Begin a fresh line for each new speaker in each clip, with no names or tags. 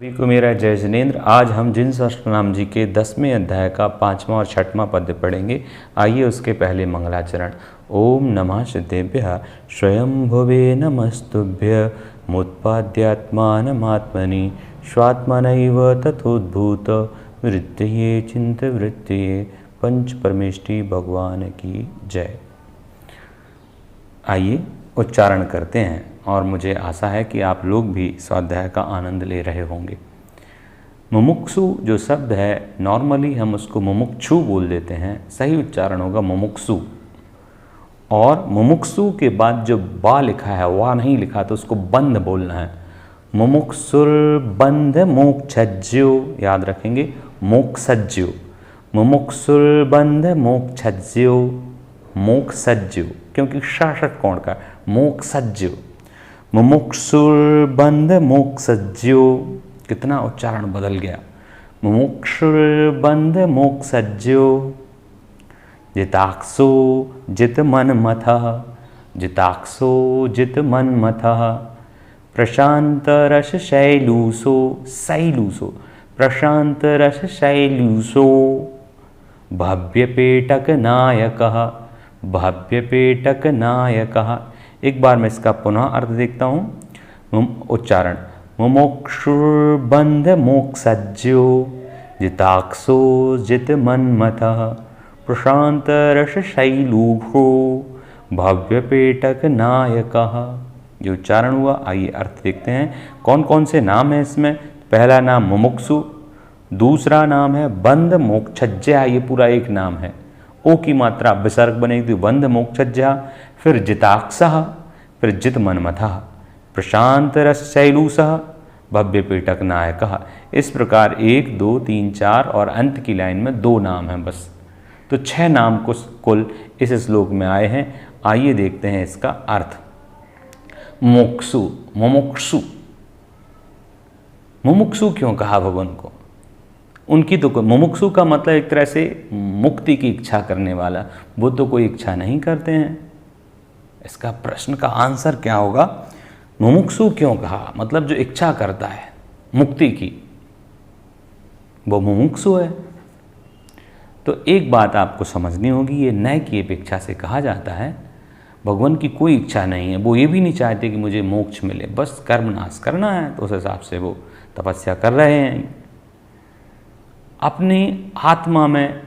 सभी को मेरा जय जिनेन्द्र। आज हम जिन सहस्त्रनाम जी के 10वें अध्याय का 5वां और 6वां पद्य पढ़ेंगे। आइए उसके पहले मंगलाचरण। ओम नमः सिद्धेभ्यः स्वयंभुवे नमस्तुभ्य मुत्पाद्यात्मानमात्मनि स्वात्मनैव तथोद्भूत वृत्तये चिन्तवृत्तये पंच परमेष्टि भगवान की जय। आइए उच्चारण करते हैं और मुझे आशा है कि आप लोग भी स्वाध्याय का आनंद ले रहे होंगे। मुमुक्षु जो शब्द है, नॉर्मली हम उसको मुमुक्षु बोल देते हैं, सही उच्चारण होगा मुमुक्षु। और मुमुक्षु के बाद जो बा लिखा है, वाह नहीं लिखा, तो उसको बंध बोलना है। मुमुक्षुर बंध मोक्षज्यो, याद रखेंगे, मोक्षज्यो। मुमुक्षुर बंध मोक्षज्यो, मोक्षज्यो, क्योंकि शासक कौन का, मोक्षज्यो। मुमुक्षुर्बंध मोक्षज्यो, कितना उच्चारण बदल गया। मुमुक्षुर्बंध मोक्षज्यो जिताक्षो जित मनमथः, जिताक्षो जित मनमथः प्रशांत रस शैलूसो, शैलूसो, प्रशांत रस शैलूसो भव्यपेटक नायकः, भव्यपेटक नायकः। एक बार मैं इसका पुनः अर्थ देखता हूँ। उच्चारण मुमुक्षुर्बंध मोक्षज्यो जिताक्षो जित मनमथः प्रशांत रस शैलूषो भव्यपेटक नायकः। ये उच्चारण हुआ। आइए अर्थ देखते हैं। कौन कौन से नाम हैं इसमें। पहला नाम मुमुक्षु, दूसरा नाम है बंध मोक्षज्या, ये पूरा एक नाम है। ओ की मात्रा विसर्ग बनेगी तो बंध मोक्षज्या, फिर जिताक्षः, फिर जित मनमथः, प्रशांत रस शैलूषः, भव्य पेटक नायकः। इस प्रकार 1 2 3 4 और अंत की लाइन में 2 नाम हैं बस। तो 6 नाम कुल इस श्लोक में आए हैं। आइए देखते हैं इसका अर्थ। मोक्षु, मुमुक्षु, मुमुक्षु क्यों कहा भगवान को। उनकी तो मुमुक्षु का मतलब एक तरह से मुक्ति की इच्छा करने वाला, वो तो कोई इच्छा नहीं करते हैं। इसका प्रश्न का आंसर क्या होगा। मुमुक्षु क्यों कहा, मतलब जो इच्छा करता है मुक्ति की, वो मुमुक्षु है। तो एक बात आपको समझनी होगी, ये नय की अपेक्षा से कहा जाता है। भगवान की कोई इच्छा नहीं है, वो ये भी नहीं चाहते कि मुझे मोक्ष मिले, बस कर्म नाश करना है, तो उस हिसाब से वो तपस्या कर रहे हैं। अपनी आत्मा में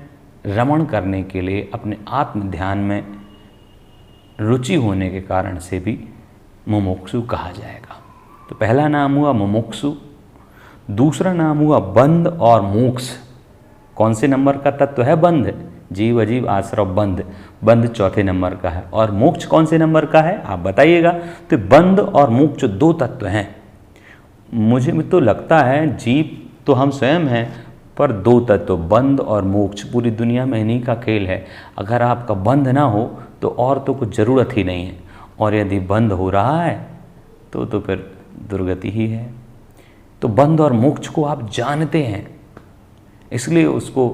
रमण करने के लिए, अपने आत्म ध्यान में रुचि होने के कारण से भी मुमुक्षु कहा जाएगा। तो पहला नाम हुआ मुमुक्षु, दूसरा नाम हुआ बंध और मोक्ष। कौन से नंबर का तत्व है बंध, जीव अजीव आश्रव बंध, बंध चौथे नंबर का है। और मोक्ष कौन से नंबर का है आप बताइएगा। तो बंध और मोक्ष 2 तत्व हैं। मुझे तो लगता है जीव तो हम स्वयं हैं, पर 2 तत्व बंध और मोक्ष पूरी दुनिया में इन्हीं का खेल है। अगर आपका बंध ना हो तो और तो कुछ ज़रूरत ही नहीं है, और यदि बंध हो रहा है तो फिर दुर्गति ही है। तो बंध और मोक्ष को आप जानते हैं, इसलिए उसको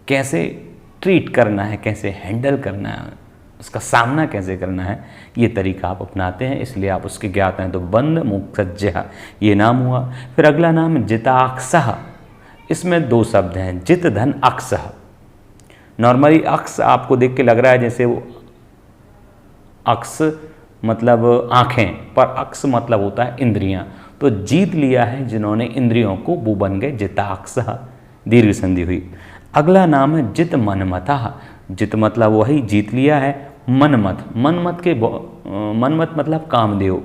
कैसे ट्रीट करना है, कैसे हैंडल करना है, उसका सामना कैसे करना है, ये तरीका आप अपनाते हैं, इसलिए आप उसके ज्ञात हैं। तो बंध मोक्षज्या ये नाम हुआ। फिर अगला नाम है जिताक्षः। इसमें 2 शब्द हैं, जित धन अक्षः। नॉर्मली अक्ष आपको देख के लग रहा है जैसे वो अक्ष मतलब आँखें, पर अक्ष मतलब होता है इंद्रियां। तो जीत लिया है जिन्होंने इंद्रियों को, वो बन गए जिताक्षः, दीर्घ संधि हुई। अगला नाम है जित मनमथः। जित मतलब वही जीत लिया है। मनमथ, मनमथ के मनमथ मतलब कामदेव,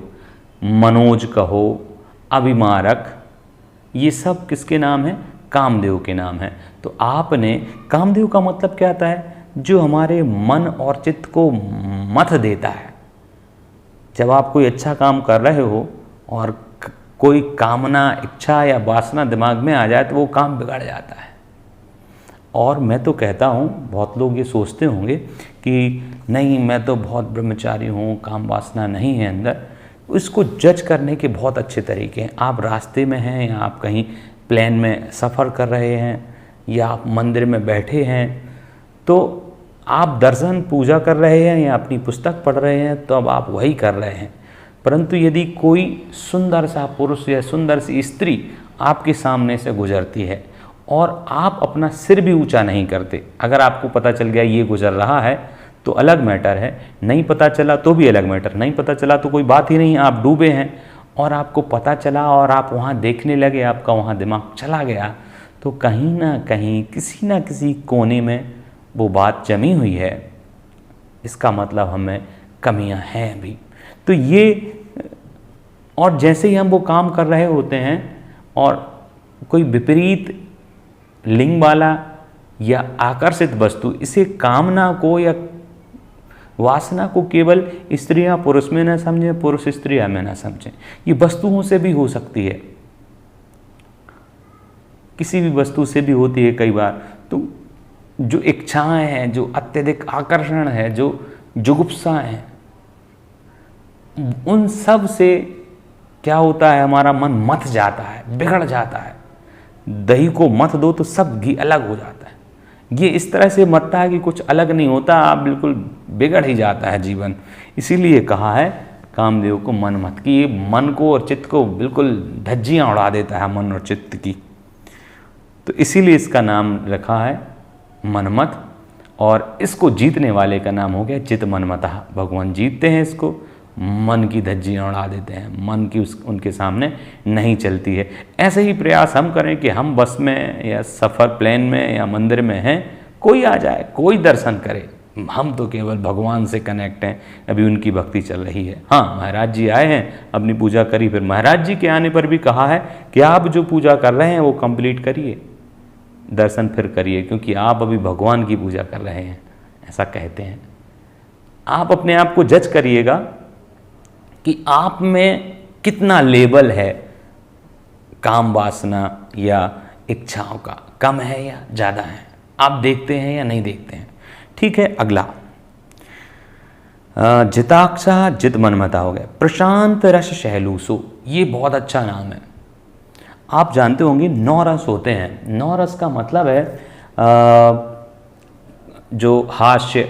मनोज कहो, अभिमारक, ये सब किसके नाम है, कामदेव के नाम है। तो आपने, कामदेव का मतलब क्या आता है, जो हमारे मन और चित्त को मथ देता है। जब आप कोई अच्छा काम कर रहे हो और कोई कामना, इच्छा या वासना दिमाग में आ जाए तो वो काम बिगड़ जाता है। और मैं तो कहता हूँ, बहुत लोग ये सोचते होंगे कि नहीं मैं तो बहुत ब्रह्मचारी हूँ, काम वासना नहीं है अंदर। इसको जज करने के बहुत अच्छे तरीके हैं। आप रास्ते में हैं या आप कहीं प्लेन में सफ़र कर रहे हैं या आप मंदिर में बैठे हैं, तो आप दर्शन पूजा कर रहे हैं या अपनी पुस्तक पढ़ रहे हैं, तो अब आप वही कर रहे हैं। परंतु यदि कोई सुंदर सा पुरुष या सुंदर सी स्त्री आपके सामने से गुजरती है और आप अपना सिर भी ऊंचा नहीं करते। अगर आपको पता चल गया ये गुजर रहा है तो अलग मैटर है, नहीं पता चला तो भी अलग मैटर, नहीं पता चला तो कोई बात ही नहीं, आप डूबे हैं और आपको पता चला और आप वहाँ देखने लगे, आपका वहाँ दिमाग चला गया, तो कहीं ना कहीं किसी ना किसी कोने में वो बात जमी हुई है। इसका मतलब हमें कमियां हैं अभी। तो ये, और जैसे ही हम वो काम कर रहे होते हैं और कोई विपरीत लिंग वाला या आकर्षित वस्तु इसे कामना को या वासना को केवल स्त्रियां पुरुष में न समझें, पुरुष स्त्रियां में न समझें, ये वस्तुओं से भी हो सकती है, किसी भी वस्तु से भी होती है कई बार। तो जो इच्छाएं हैं, जो अत्यधिक आकर्षण है, जो जुगुप्सा है, उन सब से क्या होता है, हमारा मन मथ जाता है, बिगड़ जाता है। दही को मथ दो तो सब घी अलग हो जाता है। ये इस तरह से मथता है कि कुछ अलग नहीं होता, आप बिल्कुल बिगड़ ही जाता है जीवन। इसीलिए कहा है कामदेव को मन मत, कि ये मन को और चित्त को बिल्कुल धज्जियाँ उड़ा देता है, मन और चित्त की। तो इसीलिए इसका नाम रखा है मनमत, और इसको जीतने वाले का नाम हो गया चित मनमतः। भगवान जीतते हैं इसको, मन की धज्जियाँ उड़ा देते हैं, मन की उनके सामने नहीं चलती है। ऐसे ही प्रयास हम करें कि हम बस में या सफ़र प्लेन में या मंदिर में हैं, कोई आ जाए, कोई दर्शन करे, हम तो केवल भगवान से कनेक्ट हैं, अभी उनकी भक्ति चल रही है। हाँ, महाराज जी आए हैं, अपनी पूजा करी, फिर महाराज जी के आने पर भी कहा है कि आप जो पूजा कर रहे हैं वो कंप्लीट करिए, दर्शन फिर करिए, क्योंकि आप अभी भगवान की पूजा कर रहे हैं, ऐसा कहते हैं। आप अपने आप को जज करिएगा कि आप में कितना लेवल है काम वासना या इच्छाओं का, कम है या ज़्यादा है, आप देखते हैं या नहीं देखते हैं। ठीक है, अगला जिताक्षा जित मनमता हो गया। प्रशांत रस शैलूसो, ये बहुत अच्छा नाम है। आप जानते होंगे 9 रस होते हैं। 9 रस का मतलब है जो हास्य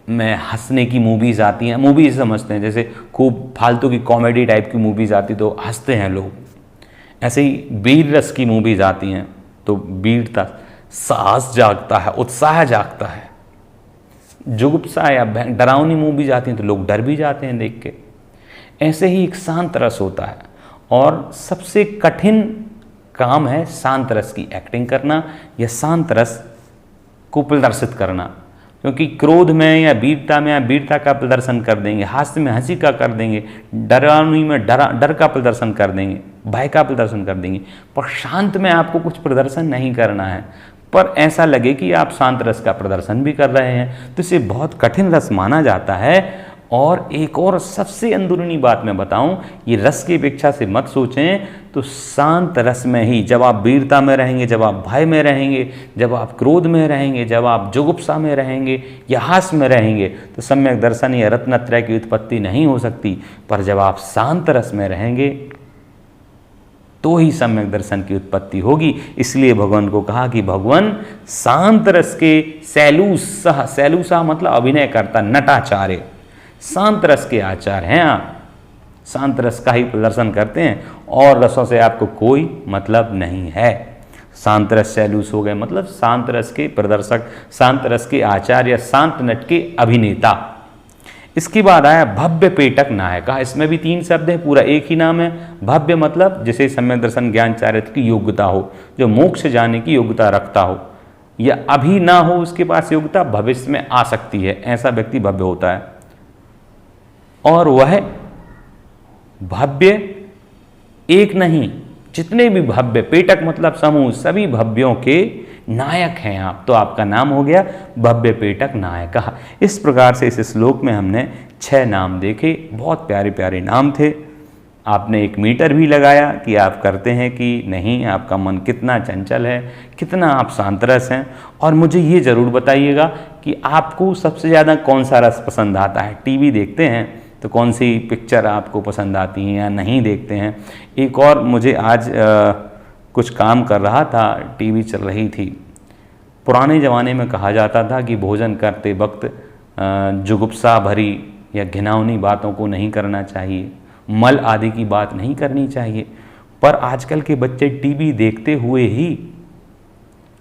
में हंसने की मूवीज़ आती हैं, मूवीज़ समझते हैं, जैसे खूब फालतू की कॉमेडी टाइप की मूवीज़ आती तो हंसते हैं लोग। ऐसे ही वीर रस की मूवीज़ आती हैं तो वीरता, साहस जागता है, उत्साह जागता है। जुगुप्सा या डरावनी मूवीज आती हैं तो लोग डर भी जाते हैं देख के। ऐसे ही एक शांत रस होता है, और सबसे कठिन काम है शांत रस की एक्टिंग करना या शांत रस को प्रदर्शित करना। क्योंकि क्रोध में या वीरता में आप वीरता का प्रदर्शन कर देंगे, हास्य में हंसी का कर देंगे, डरावनी में डर का प्रदर्शन कर देंगे, भय का प्रदर्शन कर देंगे। पर शांत में आपको कुछ प्रदर्शन नहीं करना है, पर ऐसा लगे कि आप शांत रस का प्रदर्शन भी कर रहे हैं, तो इसे बहुत कठिन रस माना जाता है। और एक और सबसे अंदरूनी बात मैं बताऊं, ये रस की अपेक्षा से मत सोचें, तो शांत रस में ही जब आप वीरता में रहेंगे, जब आप भय में रहेंगे, जब आप क्रोध में रहेंगे, जब आप जुगुप्सा में रहेंगे या हास्य में रहेंगे, तो सम्यक दर्शन या रत्नत्रय की उत्पत्ति नहीं हो सकती। पर जब आप शांत रस में रहेंगे तो ही सम्यक दर्शन की उत्पत्ति होगी। इसलिए भगवान को कहा कि भगवान शांत रस के शैलूसः, शैलूसः मतलब अभिनय करता, नटाचार्य, शांत रस के आचार हैं आप, शांत रस का ही प्रदर्शन करते हैं और रसों से आपको कोई मतलब नहीं है। शांत रस शैलूस हो गए मतलब शांत रस के प्रदर्शक, शांत रस के आचार्य या शांत नट के अभिनेता। इसके बाद आया भव्य पेटक नायका। इसमें भी 3 शब्द हैं, पूरा एक ही नाम है। भव्य मतलब जिसे सम्यक दर्शन ज्ञान चारित्र की योग्यता हो, जो मोक्ष जाने की योग्यता रखता हो, या अभी ना हो उसके पास योग्यता, भविष्य में आ सकती है, ऐसा व्यक्ति भव्य होता है। और वह भव्य एक नहीं, जितने भी भव्य, पेटक मतलब समूह, सभी भव्यों के नायक हैं आप, तो आपका नाम हो गया भव्य पेटक नायक। इस प्रकार से इस श्लोक में हमने 6 नाम देखे, बहुत प्यारे प्यारे नाम थे। आपने एक मीटर भी लगाया कि आप करते हैं कि नहीं, आपका मन कितना चंचल है, कितना आप शांतरस हैं। और मुझे ये ज़रूर बताइएगा कि आपको सबसे ज़्यादा कौन सा रस पसंद आता है। टीवी देखते हैं तो कौन सी पिक्चर आपको पसंद आती है या नहीं देखते हैं। एक और, मुझे आज कुछ काम कर रहा था, टीवी चल रही थी। पुराने ज़माने में कहा जाता था कि भोजन करते वक्त जुगुप्सा भरी या घिनौनी बातों को नहीं करना चाहिए, मल आदि की बात नहीं करनी चाहिए। पर आजकल के बच्चे टीवी देखते हुए ही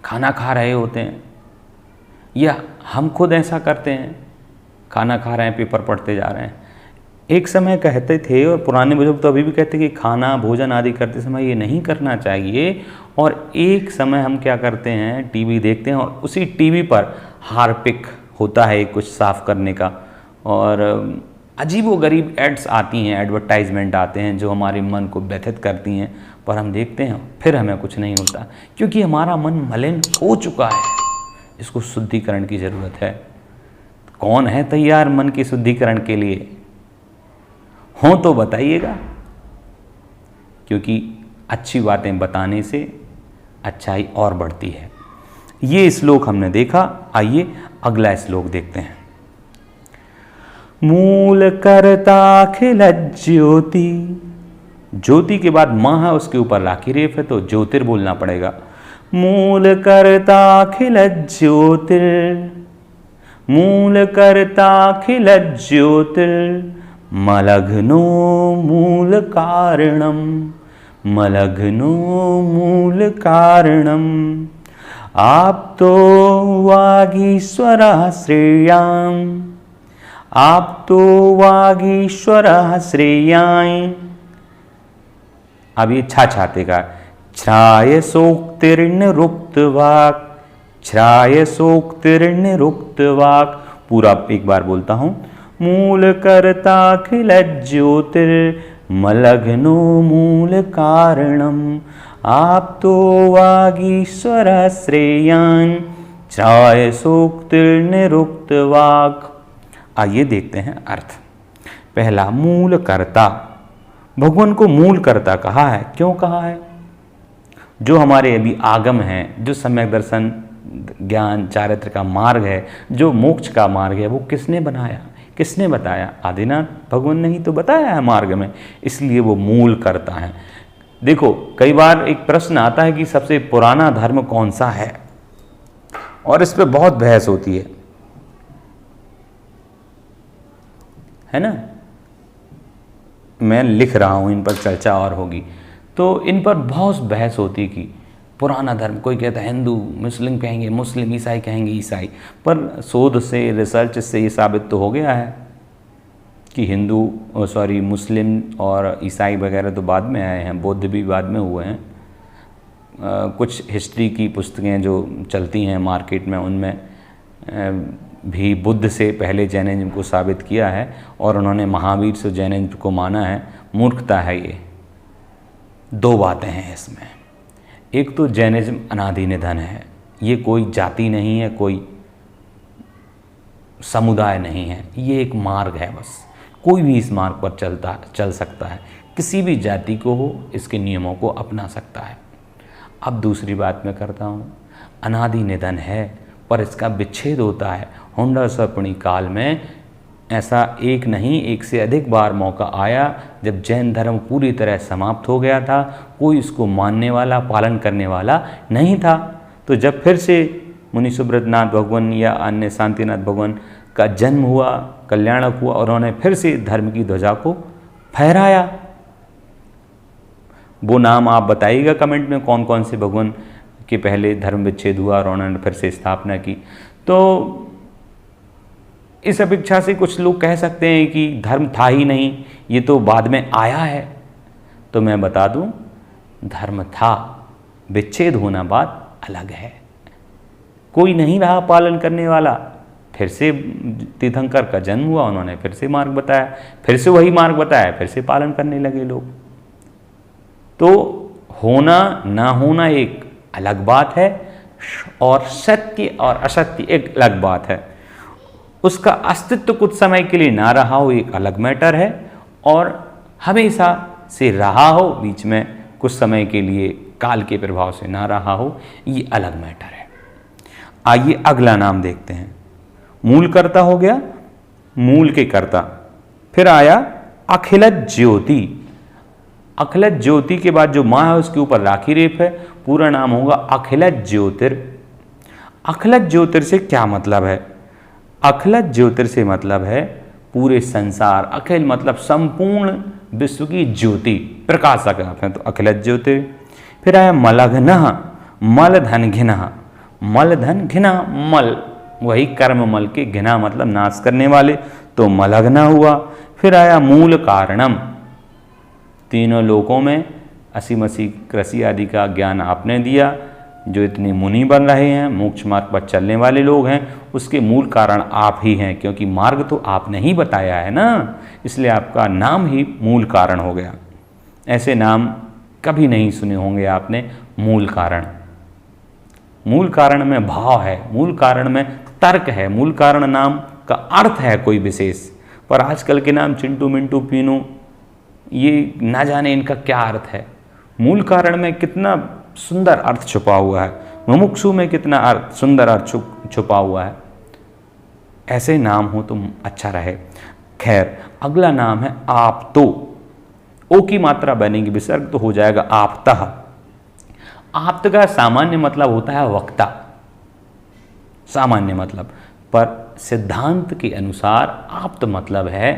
खाना खा रहे होते हैं, या हम खुद ऐसा करते हैं, खाना खा रहे हैं, पेपर पढ़ते जा रहे हैं। एक समय कहते थे, और पुराने बुजुर्ग तो अभी भी कहते हैं कि खाना भोजन आदि करते समय ये नहीं करना चाहिए, और एक समय हम क्या करते हैं, टीवी देखते हैं और उसी टीवी पर हार्पिक होता है कुछ साफ़ करने का, और अजीबोगरीब एड्स आती हैं, एडवर्टाइजमेंट आते हैं जो हमारे मन को व्यथित करती हैं, पर हम देखते हैं फिर हमें कुछ नहीं होता, क्योंकि हमारा मन मलिन हो चुका है। इसको शुद्धिकरण की ज़रूरत है। कौन है तैयार मन की शुद्धिकरण के लिए? हो तो बताइएगा, क्योंकि अच्छी बातें बताने से अच्छाई और बढ़ती है। ये श्लोक हमने देखा, आइए अगला श्लोक देखते हैं। मूल कर्ताखिल ज्योति, ज्योति के बाद माँ है, उसके ऊपर राखी रेफ है, तो ज्योतिर बोलना पड़ेगा। मूल कर्ताखिल ज्योतिर, मूल कर्ताखिल ज्योतिर, मलघ्नो मूल कारणम, मलघ्नो मूल कारणम। आप तो वागीश्वरः श्रेयां, आप तो वागीश्वरः श्रेयां। अब ये छा छाते का श्रायसोक्तिर्निरुक्त वाक्, श्रायसोक्तिर्निरुक्त वाक्। पूरा एक बार बोलता हूँ। मूल कर्ताखिल ज्योतिर्मलघ्नो मूल कारणम, आप तो वागीश्वरः श्रेयान् श्रायसोक्तिर्निरुक्त वाक्। आइए देखते हैं अर्थ। पहला, मूल कर्ता। भगवान को मूल कर्ता कहा है। क्यों कहा है? जो हमारे अभी आगम हैं, जो सम्यक दर्शन ज्ञान चारित्र का मार्ग है, जो मोक्ष का मार्ग है, वो किसने बनाया, किसने बताया? आदिनाथ भगवान ने ही तो बताया है मार्ग में, इसलिए वो मूल कर्ता है। देखो, कई बार एक प्रश्न आता है कि सबसे पुराना धर्म कौन सा है, और इस पे बहुत बहस होती है ना। मैं लिख रहा हूँ, इन पर चर्चा और होगी, तो इन पर बहुत बहस होती कि पुराना धर्म, कोई कहता है हिंदू, मुस्लिम कहेंगे मुस्लिम, ईसाई कहेंगे ईसाई। पर शोध से, रिसर्च से ये साबित तो हो गया है कि मुस्लिम और ईसाई वगैरह तो बाद में आए हैं, बौद्ध भी बाद में हुए हैं। कुछ हिस्ट्री की पुस्तकें जो चलती हैं मार्केट में, उनमें भी बुद्ध से पहले जैनिज्म को साबित किया है, और उन्होंने महावीर से जैनिज्म को माना है। मूर्खता है ये। दो बातें हैं इसमें। एक तो जैनिज्म अनादि निधन है, ये कोई जाति नहीं है, कोई समुदाय नहीं है, ये एक मार्ग है बस। कोई भी इस मार्ग पर चल सकता है, किसी भी जाति को हो, इसके नियमों को अपना सकता है। अब दूसरी बात मैं करता हूँ, अनादि निधन है, पर इसका विच्छेद होता है। होंडा सर्पणी काल में ऐसा एक नहीं, एक से अधिक बार मौका आया जब जैन धर्म पूरी तरह समाप्त हो गया था, कोई इसको मानने वाला, पालन करने वाला नहीं था। तो जब फिर से मुनि सुब्रतनाथ भगवान या अन्य शांतिनाथ भगवान का जन्म हुआ, कल्याणक हुआ, और उन्होंने फिर से धर्म की ध्वजा को फहराया। वो नाम आप बताइएगा कमेंट में, कौन कौन से भगवान के पहले धर्म विच्छेद हुआ और उन्होंने फिर से स्थापना की। तो इस अपेक्षा से कुछ लोग कह सकते हैं कि धर्म था ही नहीं, ये तो बाद में आया है। तो मैं बता दूं, धर्म था, विच्छेद होना बात अलग है। कोई नहीं रहा पालन करने वाला, फिर से तीर्थंकर का जन्म हुआ, उन्होंने फिर से मार्ग बताया, फिर से वही मार्ग बताया, फिर से पालन करने लगे लोग। तो होना ना होना एक अलग बात है, और सत्य और असत्य एक अलग बात है। उसका अस्तित्व कुछ समय के लिए ना रहा हो, एक अलग मैटर है, और हमेशा से रहा हो, बीच में कुछ समय के लिए काल के प्रभाव से ना रहा हो, ये अलग मैटर है। आइए अगला नाम देखते हैं। मूल कर्ता हो गया, मूल के कर्ता। फिर आया अखिलत ज्योति। अखिलत ज्योति के बाद जो माँ है उसके ऊपर राखी रेफ है, पूरा नाम होगा अखिलत ज्योतिर। अखिलत ज्योतिर से क्या मतलब है? अखिलत ज्योतिर से मतलब है पूरे संसार, अखिल मतलब संपूर्ण विश्व की ज्योति, प्रकाशक आप हैं तो अखिलत ज्योति। फिर आया मलघ्नः, मल धन घिनः, मल धन घिना, मल वही कर्म मल के, घिना मतलब नाश करने वाले, तो मलघ्न हुआ। फिर आया मूल कारणम, तीनों लोकों में असीमसी कृषि आदि का ज्ञान आपने दिया, जो इतने मुनि बन रहे हैं, मोक्ष मार्ग पर चलने वाले लोग हैं, उसके मूल कारण आप ही हैं, क्योंकि मार्ग तो आपने ही बताया है ना, इसलिए आपका नाम ही मूल कारण हो गया। ऐसे नाम कभी नहीं सुने होंगे आपने, मूल कारण। मूल कारण में भाव है, मूल कारण में तर्क है, मूल कारण नाम का अर्थ है कोई विशेष। पर आजकल के नाम चिंटू मिंटू पीनू, ये ना जाने इनका क्या अर्थ है। मूल कारण में कितना सुंदर अर्थ छुपा हुआ है, मुमुक्षु में कितना अर्थ सुंदर अर्थ छुपा हुआ है। ऐसे नाम हो तो अच्छा रहे। खैर, अगला नाम है आप्तो। ओ की मात्रा बनेगी विसर्ग तो हो जाएगा आप्तः। आप्त का सामान्य मतलब होता है वक्ता, सामान्य मतलब, पर सिद्धांत के अनुसार आप्त मतलब है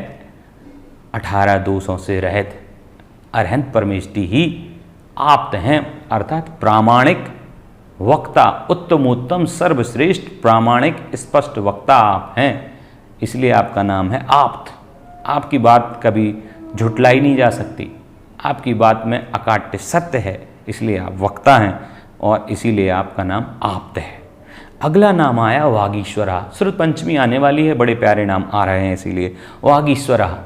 18 दोषों से रहित अरहंत परमेष्टि ही आप्त हैं, अर्थात प्रामाणिक वक्ता, उत्तमोत्तम सर्वश्रेष्ठ प्रामाणिक स्पष्ट वक्ता आप हैं, इसलिए आपका नाम है आप्त। आपकी बात कभी झुटलाई नहीं जा सकती, आपकी बात में अकाट्य सत्य है, इसलिए आप वक्ता हैं और इसीलिए आपका नाम आप्त है। अगला नाम आया वागीश्वरा। श्रुत पंचमी आने वाली है, बड़े प्यारे नाम आ रहे हैं, इसीलिए वागीश्वरा।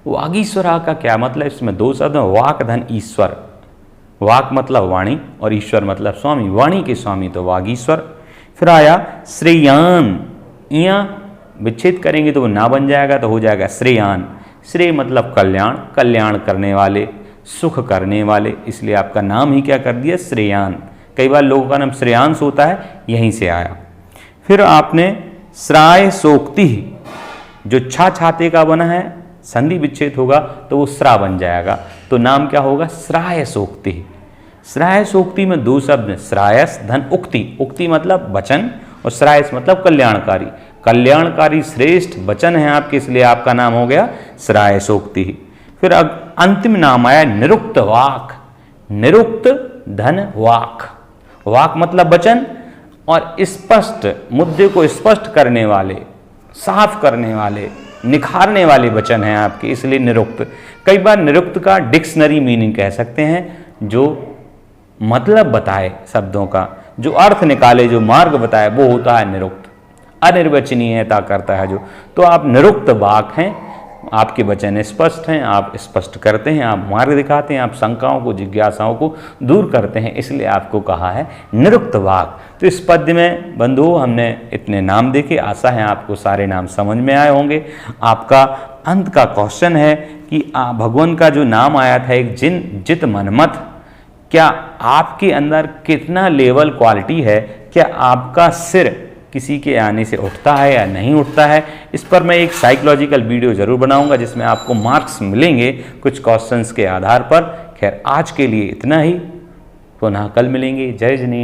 वागीश्वरा का क्या मतलब, इसमें दो शब्द हैं, वाक धन ईश्वर। वाक मतलब वाणी और ईश्वर मतलब स्वामी, वाणी के स्वामी तो वागीश्वर। फिर आया श्रेयान, यहाँ विच्छेद करेंगे तो वो ना बन जाएगा, तो हो जाएगा श्रेयान। श्रेय मतलब कल्याण, कल्याण करने वाले, सुख करने वाले, इसलिए आपका नाम ही क्या कर दिया, श्रेयान। कई बार लोगों का नाम श्रेयांश होता है, यहीं से आया। फिर आपने श्राय सोक्ति, जो छा छाते का बना है, संधि विच्छेद होगा तो वो श्रा बन जाएगा, तो नाम क्या होगा, श्राय सोक्ति। श्राय सोक्ति में दो शब्द, श्रायस धन उक्ति, उक्ति मतलब वचन और श्रायस मतलब कल्याणकारी, कल्याणकारी श्रेष्ठ वचन है आपके, इसलिए आपका नाम हो गया श्राय सोक्ति। फिर अंतिम नाम आया निरुक्त वाक। निरुक्त धन वाक, वाक मतलब वचन और स्पष्ट मुद्दे को स्पष्ट करने वाले, साफ करने वाले, निखारने वाले वचन हैं आपके, इसलिए निरुक्त। कई बार निरुक्त का डिक्शनरी मीनिंग कह सकते हैं, जो मतलब बताए शब्दों का, जो अर्थ निकाले, जो मार्ग बताए, वो होता है निरुक्त। अनिर्वचनीयता करता है जो, तो आप निरुक्त वाक हैं, आपके वचन स्पष्ट हैं, आप स्पष्ट करते हैं, आप मार्ग दिखाते हैं, आप शंकाओं को, जिज्ञासाओं को दूर करते हैं, इसलिए आपको कहा है निरुक्त वाक। तो इस पद्य में बंधुओं हमने इतने नाम देखे, आशा है आपको सारे नाम समझ में आए होंगे। आपका अंत का क्वेश्चन है कि भगवान का जो नाम आया था एक जिन जित मनमत, क्या आपके अंदर कितना लेवल क्वालिटी है, क्या आपका सिर किसी के आने से उठता है या नहीं उठता है, इस पर मैं एक साइकोलॉजिकल वीडियो जरूर बनाऊंगा, जिसमें आपको मार्क्स मिलेंगे कुछ क्वेश्चंस के आधार पर। खैर आज के लिए इतना ही, पुनः कल मिलेंगे। जय जिनेंद्र।